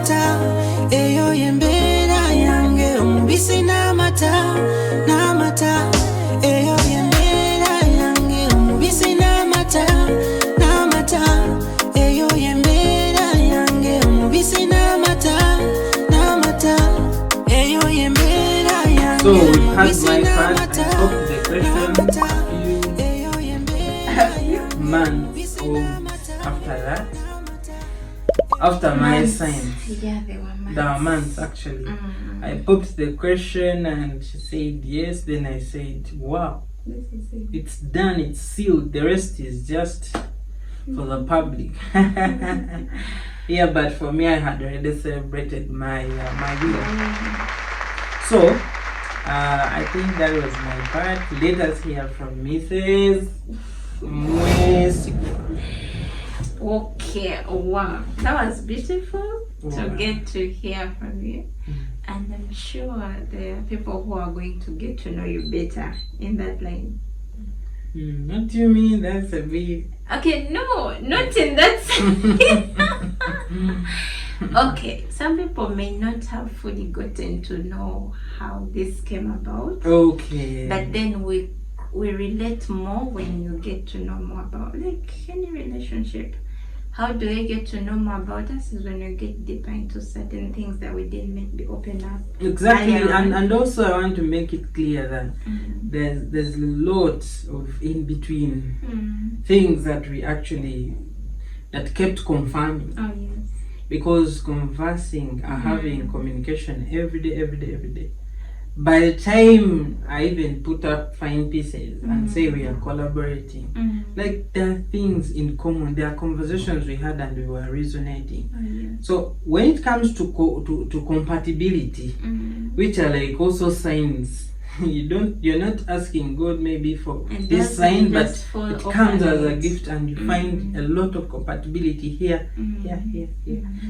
namata, eyo yembera yange omubisi namata, namata, eyo yembera yange omubisi namata, namata, eyo yembera yange omubisi namata, namata, eyo yembera yange. So we've had my part. I hope the question months after that. After my science. Yeah, they were months. There were months actually. I popped the question and she said yes. Then I said, wow, it's done, it's sealed. The rest is just for the public. Yeah, but for me, I had already celebrated my year. So I think that was my part. Let us hear from Mrs. Mwesigwa. Okay, wow, that was beautiful to get to hear from you. And I'm sure there are people who are going to get to know you better in that line. What do you mean? That's a bit... Okay, no, not in that. Okay, some people may not have fully gotten to know how this came about. Okay. But then we relate more when you get to know more about, like, any relationship. How do they get to know more about us is when you get deeper into certain things that we didn't maybe open up. Exactly, and also I want to make it clear that there's lots of in between things that we actually that kept confirming. Oh yes. Because conversing and having communication every day. By the time I even put up fine pieces and say we are collaborating, like there are things in common, there are conversations we had and we were resonating. Oh, yes. So when it comes to compatibility, which are like also signs, you're not asking God maybe for this sign, but it comes as a gift and you find a lot of compatibility here.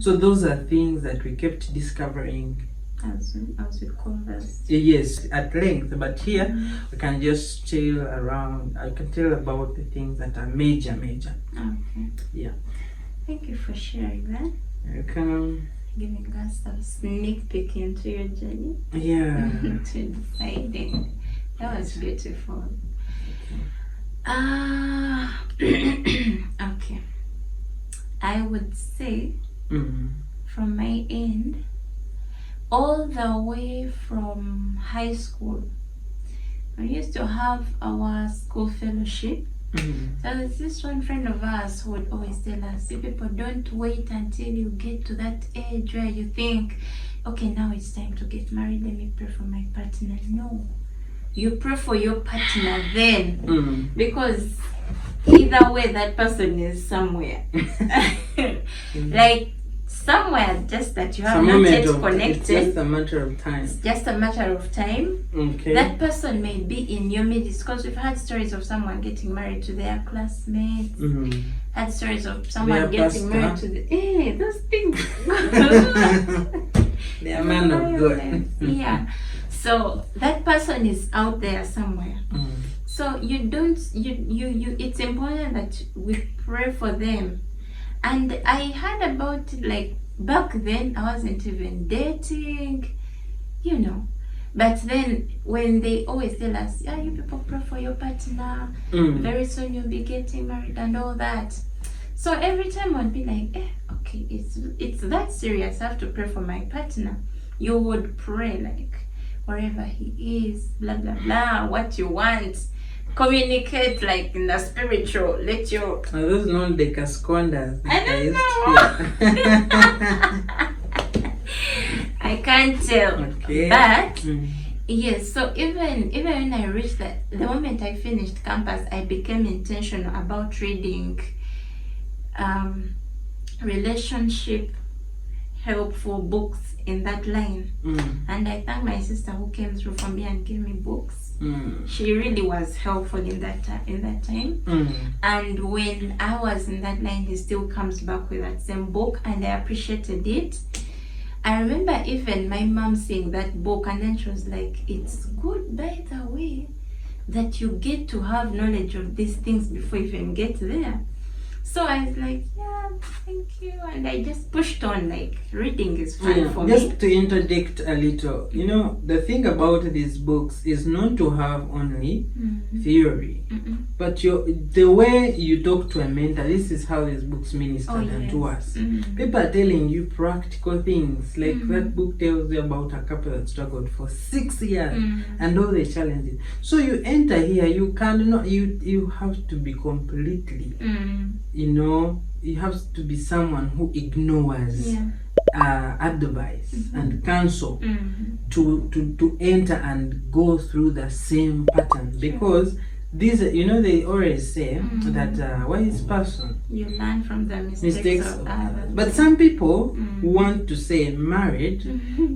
So those are things that we kept discovering as we converse. Yes, at length, but here we can just chill around. I can tell about the things that are major. Okay. Yeah. Thank you for sharing that. Welcome. Giving us a sneak peek into your journey. Yeah. To deciding. That was beautiful. Okay. I would say from my end, all the way from high school, we used to have our school fellowship. So there's this one friend of ours who would always tell us, you people don't wait until you get to that age where you think, okay, now it's time to get married, let me pray for my partner. No, you pray for your partner then, because either way that person is somewhere. Like somewhere, just that you have not yet connected. It's just a matter of time. It's just a matter of time. Okay. That person may be in your midst, because we've had stories of someone getting married to their classmates. Had stories of someone getting married to those things. They are man of God. Yeah. So that person is out there somewhere. So you it's important that we pray for them. And I heard about it, like, back then I wasn't even dating, you know. But then when they always tell us, yeah, you people pray for your partner, very soon you'll be getting married and all that. So every time I'd be like, okay, it's that serious, I have to pray for my partner. You would pray, like, wherever he is, blah, blah, blah, what you want. Communicate, like, in the spiritual. Let your... Are those not the cascondas? I don't know. I can't tell. Okay. But yes, so even when I reached the moment I finished campus, I became intentional about reading relationship helpful books in that line. And I thank my sister who came through for me and gave me books. She really was helpful in that time. And when I was in that line, he still comes back with that same book, and I appreciated it. I remember even my mom seeing that book, and then she was like, it's good, by the way, that you get to have knowledge of these things before you even get there. So So I was like, yeah, thank you. And I just pushed on, like, reading is fun for just me. to interject a little, you know, the thing about these books is not to have only theory, but the way you talk to a mentor, this is how these books minister to us. People are telling you practical things, like that book tells you about a couple that struggled for 6 years and all the challenges. So you enter here, you cannot, you have to be completely, you know, you have to be someone who ignores advice and counsel to enter and go through the same pattern, because these, you know, they always say that wise person, you learn from the mistakes of others. But some people want to say marriage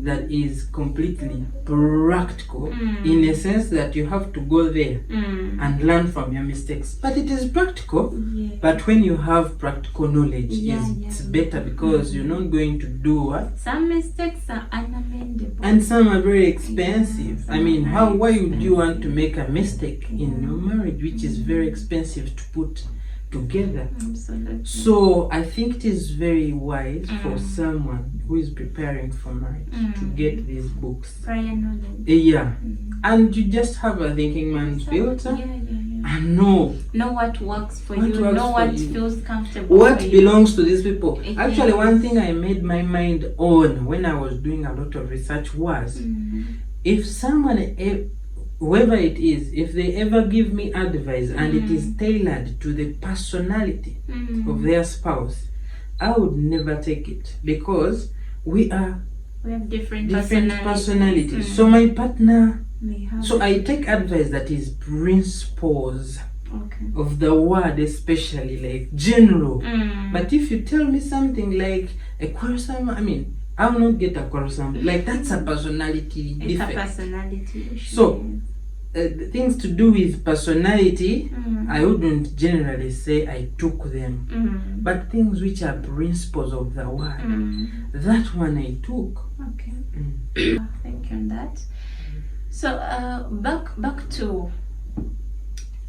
that is completely practical, in a sense that you have to go there and learn from your mistakes. But it is practical, but when you have practical knowledge, it's better, because you're not going to do what? Some mistakes are unamendable. And some are very expensive. I mean, why would you want to make a mistake in your marriage, which is very expensive to put together? Absolutely. So I think it is very wise for someone who is preparing for marriage to get these books. Prior knowledge. Yeah. And you just have a thinking man's filter. And know what works for what you, works know for what you. feels comfortable, what for belongs to these people. Yes. Actually, one thing I made my mind on when I was doing a lot of research was, if someone, whoever it is, if they ever give me advice and it is tailored to the personality of their spouse, I would never take it, because we have different personalities. So my partner, so I take advice that is principles of the word, especially like general. But if you tell me something like a quarrelsome, I mean, I will not get a quarrelsome. Like, that's a personality defect. It's a personality issue. So things to do with personality, I wouldn't generally say I took them. But things which are principles of the word, that one I took. Okay. Thank you on that. So back to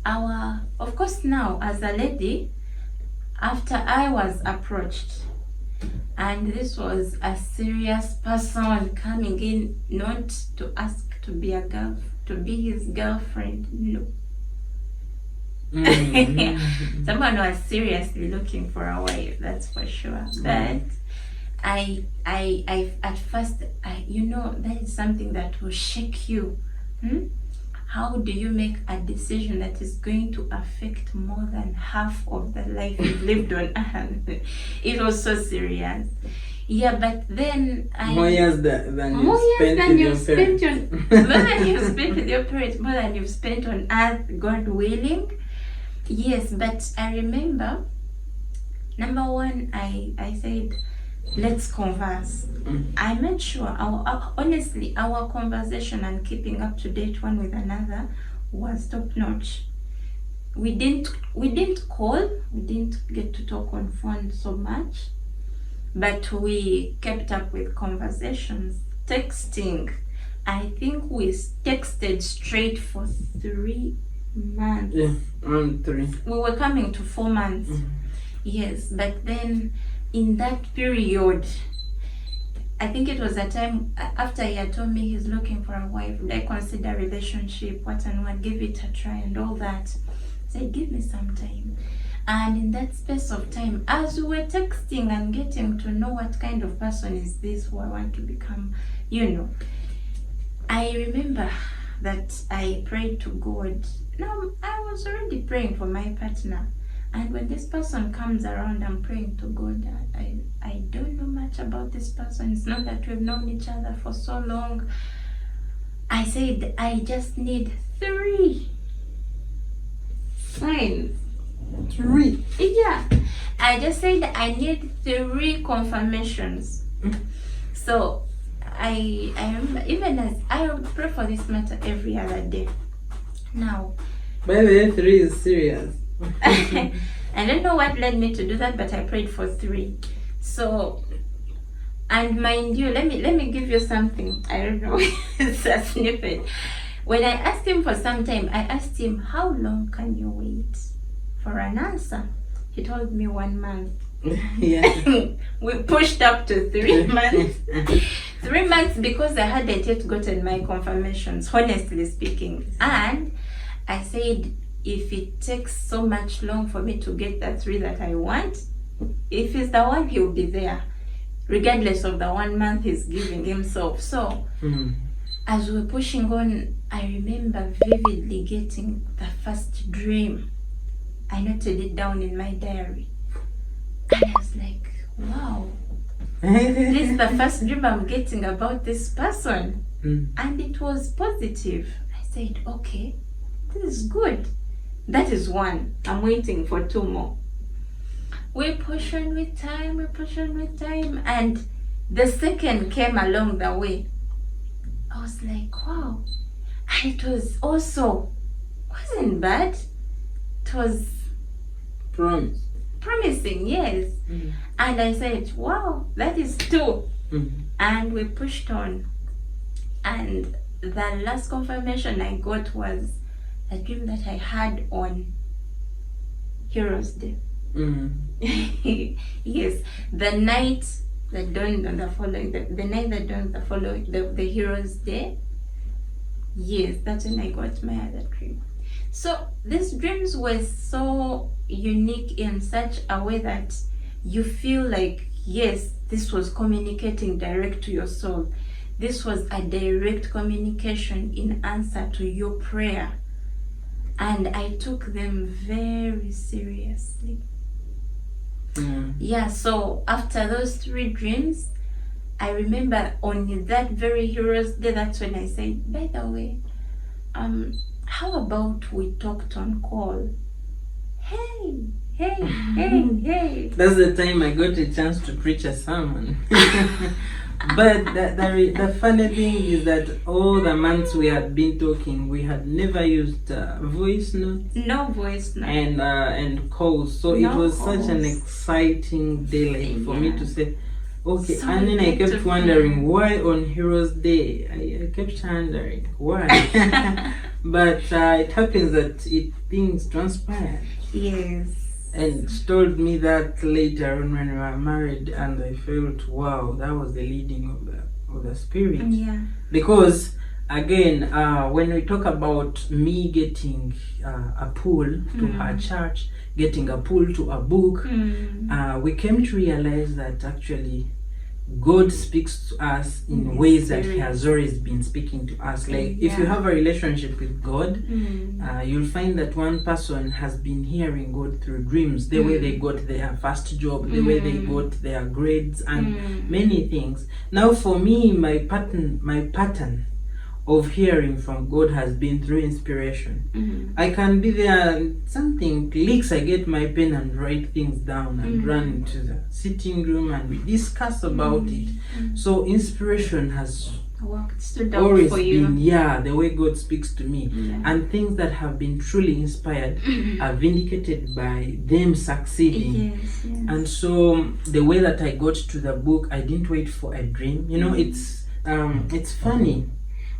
our, of course, now as a lady, after I was approached, and this was a serious person coming in, not to ask to be to be his girlfriend, no. Someone was seriously looking for a wife, that's for sure. But I at first, you know, that is something that will shake you. How do you make a decision that is going to affect more than half of the life you've lived on earth? It was so serious. Yeah, but then more years than you've spent with your parents, more than you've spent on earth, God willing. Yes, but I remember, number one, I said, let's converse. I made sure honestly our conversation and keeping up to date one with another was top notch. We didn't call, we didn't get to talk on phone so much, but we kept up with conversations, texting. I think we texted straight for 3 months. Yeah, around 3. We were coming to 4 months. Yes, but then in that period, I think it was a time after he had told me he's looking for a wife, would I consider relationship, what and what, give it a try and all that. I said, give me some time. And in that space of time, as we were texting and getting to know what kind of person is this who I want to become, you know, I remember that I prayed to God. Now, I was already praying for my partner. And when this person comes around, I'm praying to God. I don't know much about this person. It's not that we've known each other for so long. I said, I just need 3 signs. 3? Yeah. I just said I need 3 confirmations. So I remember, even as I pray for this matter every other day. Now, by the way, 3 is serious. I don't know what led me to do that, but I prayed for 3. So, and mind you, let me give you something. I don't know, it's a snippet. When I asked him for some time, I asked him, how long can you wait for an answer? He told me 1 month. Yeah. We pushed up to 3 months. 3 months because I hadn't yet gotten my confirmations, honestly speaking. And I said, if it takes so much long for me to get that 3 that I want, if it's the one, he'll be there, regardless of the 1 month he's giving himself. So as we were pushing on, I remember vividly getting the first dream. I noted it down in my diary. And I was like, wow, this is the first dream I'm getting about this person. And it was positive. I said, okay, this is good. That is 1. I'm waiting for 2 more. We push on with time, and the second came along the way. I was like, wow. And it was also, wasn't bad. It was promising, yes. And I said, wow, that is 2. And we pushed on. And the last confirmation I got was a dream that I had on Heroes Day. Yes, the night that dawned on the following, the night that dawned the following, the Heroes Day. Yes, that's when I got my other dream. So these dreams were so unique in such a way that you feel like, yes, this was communicating direct to your soul. This was a direct communication in answer to your prayer. And I took them very seriously. Yeah, so after those 3 dreams, I remember on that very Heroes Day, that's when I said, by the way, how about we talked on call? Hey. That's the time I got a chance to preach a sermon. But the funny thing is that all the months we had been talking, we had never used voice notes. No voice notes. And calls. So No it was calls. such an exciting day, like for me to say, okay. So and then I kept beautiful. wondering why on Heroes Day. I kept wondering why. But it happens that things transpire. Yes. And she told me that later on when we were married, and I felt, wow, that was the leading of the spirit. Yeah. Because again, when we talk about me getting a pull to her church, getting a pull to a book, we came to realize that actually God speaks to us in ways that He has always been speaking to us. Like if you have a relationship with God, you'll find that one person has been hearing God through dreams, the way they got their first job, the way they got their grades, and many things. Now for me, my pattern of hearing from God has been through inspiration. I can be there and something clicks, I get my pen and write things down and run into the sitting room and we discuss about it. So inspiration has Stood out always for you. been, the way God speaks to me. And things that have been truly inspired are vindicated by them succeeding. Yes. And so the way that I got to the book, I didn't wait for a dream. You know, it's funny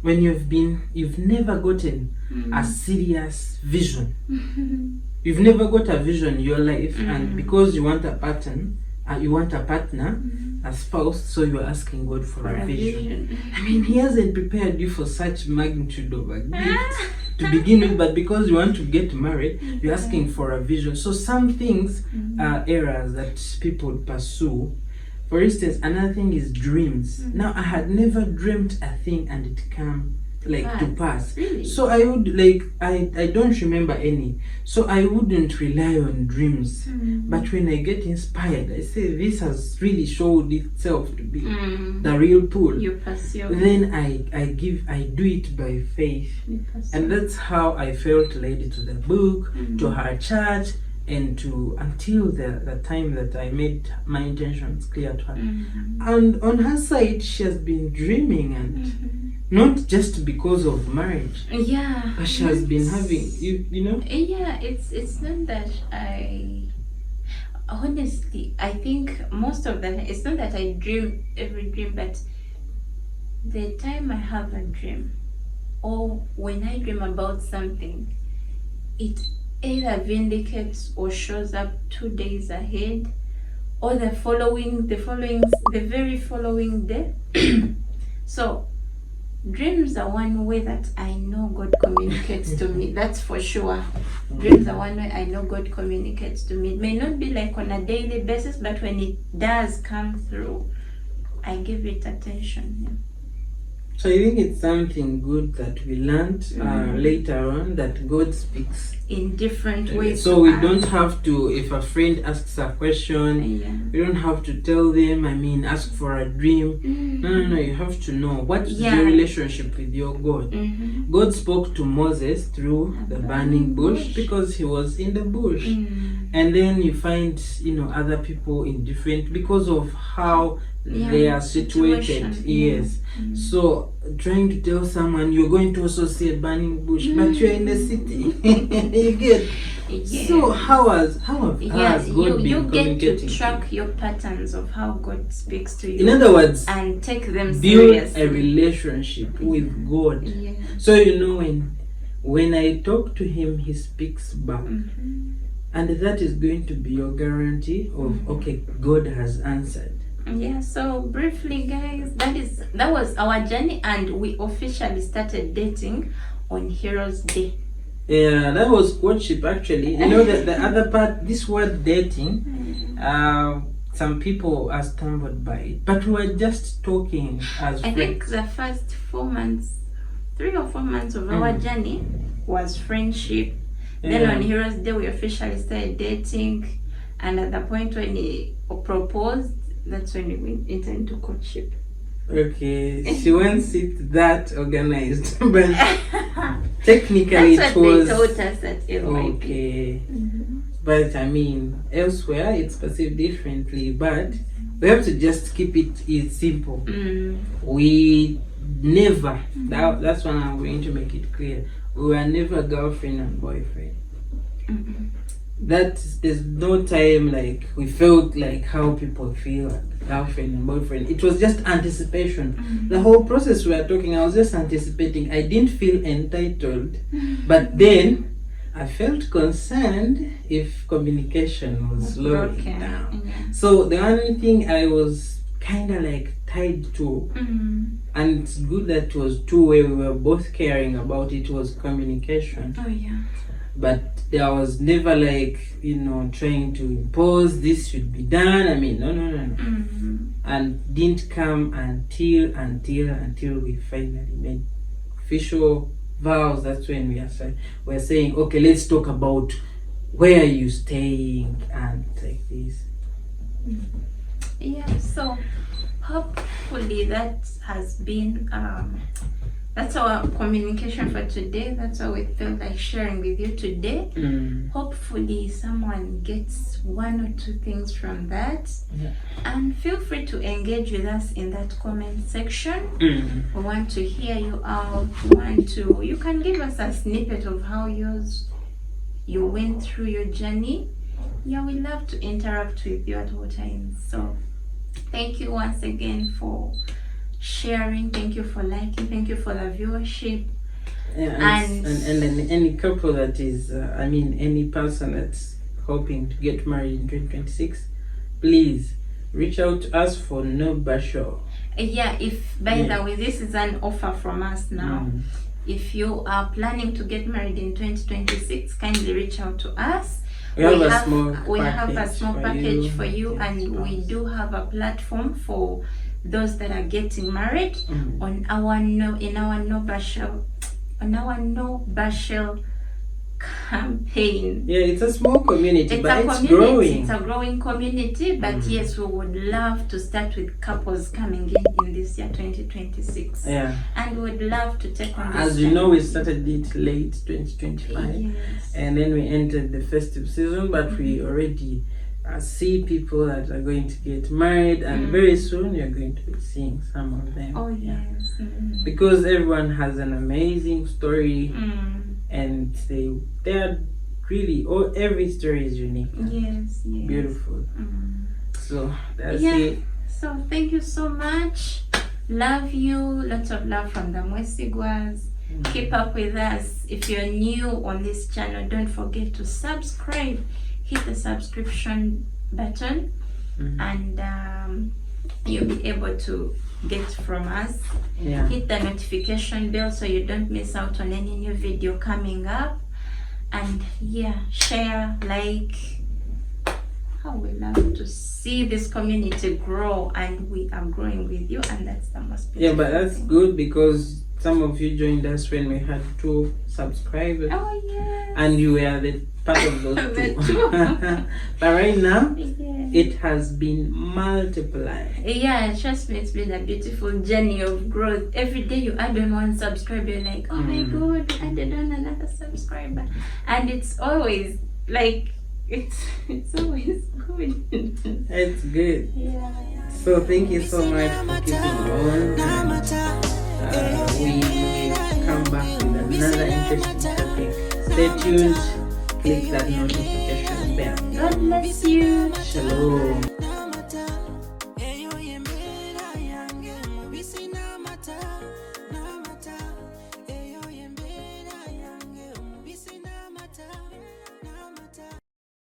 when you've never gotten a serious vision. You've never got a vision in your life, and because you want a pattern, you want a partner, a spouse, so you're asking God for a vision. I mean, He hasn't prepared you for such magnitude of a gift to begin with, but because you want to get married, you're asking for a vision. So some things are areas that people pursue. For instance, another thing is dreams. Now, I had never dreamt a thing and it came to pass. Really? So I would I don't remember any. So I wouldn't rely on dreams. But when I get inspired, I say this has really showed itself to be the real pull. You pursue. Then I do it by faith. And that's how I felt led to the book, to her church, and until the time that I made my intentions clear to her. And on her side, she has been dreaming, and not just because of marriage, but she has been having you know. It's not that honestly, I think most of them, it's not that I dream every dream, but the time I have a dream or when I dream about something, it either vindicates or shows up 2 days ahead, or the very following day. So dreams are one way that I know God communicates to me. That's for sure. Dreams are one way I know God communicates to me. It may not be like on a daily basis, but when it does come through, I give it attention. Yeah. So I think it's something good that we learned later on, that God speaks in different ways. So we don't have to, if a friend asks a question, we don't have to tell them, ask for a dream. No, you have to know what's your relationship with your God. God spoke to Moses through the burning bush because he was in the bush. And then you find, other people in different, because of how they are situated. Yes. So trying to tell someone you're going to also see a burning bush, but you're in the city. You get. So how has God been communicating? You get to track your patterns of how God speaks to you. In other words, and take them build seriously. a relationship with God. So when I talk to him, he speaks back. And that is going to be your guarantee of okay, God has answered. Yeah, so briefly guys, that was our journey, and we officially started dating on Heroes Day. Yeah, that was courtship actually. The other part, this word dating, some people are stumbled by it, but we were just talking as friends. I think the first 4 months, 3 or 4 months of our journey was friendship. Then on Heroes Day we officially started dating, and at the point when he proposed, that's when we went into courtship. Okay, she wants it that organized, but technically that's it was. They taught us at LYP. Okay, but elsewhere it's perceived differently. But we have to just keep it simple. We never. That's when I'm going to make it clear. We were never girlfriend and boyfriend. There's no time like we felt like how people feel like girlfriend and boyfriend. It was just anticipation. The whole process we are talking, I was just anticipating. I didn't feel entitled, but then I felt concerned if communication was slowing down. So the only thing I was kind of like tied to, and it's good that it was two-way, we were both caring about it, was communication. But there was never like trying to impose this should be done. No. And didn't come until we finally made official vows. That's when we're saying okay, let's talk about where are you staying and like this. So hopefully that has been that's our communication for today. That's how we felt like sharing with you today. Hopefully someone gets 1 or 2 things from that. And feel free to engage with us in that comment section. We want to hear you out. You can give us a snippet of how you went through your journey. We love to interact with you at all times. So thank you once again for sharing. Thank you for liking. Thank you for the viewership. And any couple that is any person that's hoping to get married in 2026, please reach out to us for nobushel. If by the way, this is an offer from us now. If you are planning to get married in 2026, kindly reach out to us. We have a small package for you, and we do have a platform for those that are getting married on our nobushel campaign. It's a small community, it's growing. It's a growing community, but yes, we would love to start with couples coming in this year 2026. And we would love to take on this. As you know, we started it late 2025, and then we entered the festive season, but we already see people that are going to get married, and very soon you're going to be seeing some of them. Because everyone has an amazing story, and they are really, every story is unique. Beautiful. So that's it. So thank you so much. Love you. Lots of love from the Mwesigwas. Keep up with us. If you're new on this channel, don't forget to subscribe. Hit the subscription button, and you'll be able to get from us. Hit the notification bell so you don't miss out on any new video coming up. And share, like. How we love to see this community grow, and we are growing with you, and that's the most beautiful but that's thing. good, because some of you joined us when we had 2 subscribers. Oh yes. And you were the part of those 2. But right now, it has been multiplied. Yeah, trust me, it's been a beautiful journey of growth. Every day you add on 1 subscriber, you're like, oh my god, I added on another subscriber. And it's always like, it's always good. It's good. So thank you so much for keeping on. We will come back with another interesting topic. Stay tuned. Click that notification bell. God bless you. Shalom.